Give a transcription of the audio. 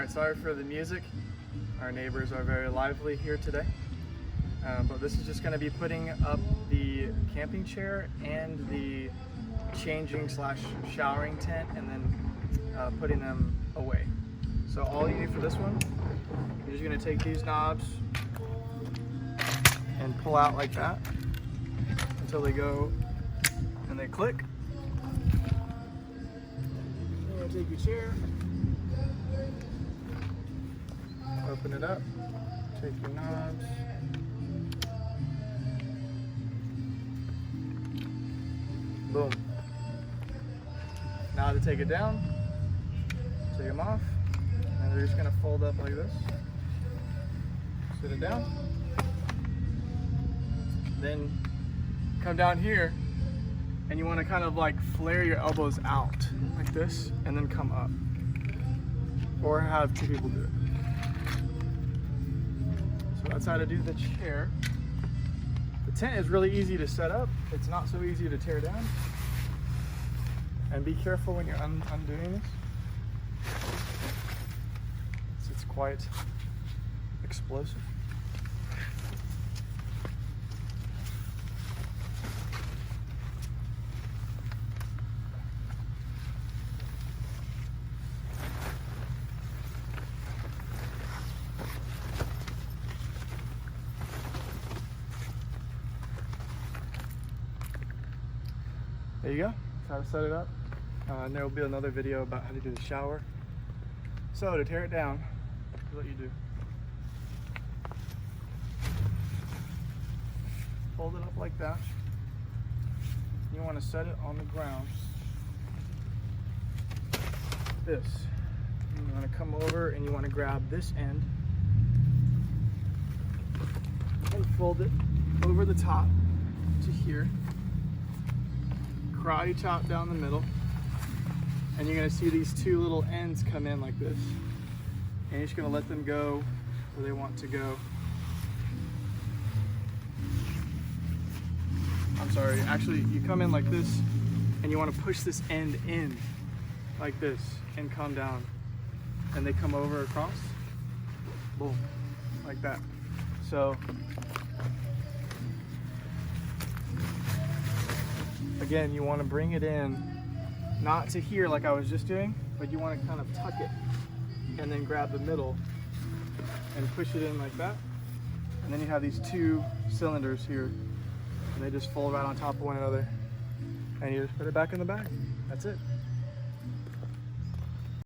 Alright, sorry for the music. Our neighbors are very lively here today. But this is just going to be putting up the camping chair and the changing / showering tent, and then putting them away. So all you need for this one, you're just going to take these knobs and pull out like that until they go and they click. You're going to take your chair, open it up, take your knobs, boom. Now to take it down, take them off, and they're just going to fold up like this. Sit it down. Then come down here, and you want to kind of like flare your elbows out like this, and then come up. Or have two people do it. So that's how to do the chair. The tent is really easy to set up. It's not so easy to tear down. And be careful when you're undoing this. It's quite explosive. There you go. That's how to set it up. And there will be another video about how to do the shower. So to tear it down, here's what you do. Fold it up like that. You want to set it on the ground. This. You want to come over and you want to grab this end and fold it over the top to here. Karate chop down the middle, and you're going to see these two little ends come in like this, and you're just going to let them go where they want to go. I'm sorry, actually you come in like this, and you want to push this end in like this and come down, and they come over across, boom, like that. So again, you want to bring it in, not to here like I was just doing, but you want to kind of tuck it and then grab the middle and push it in like that. And then you have these two cylinders here, and they just fold right on top of one another, and you just put it back in the bag. That's it.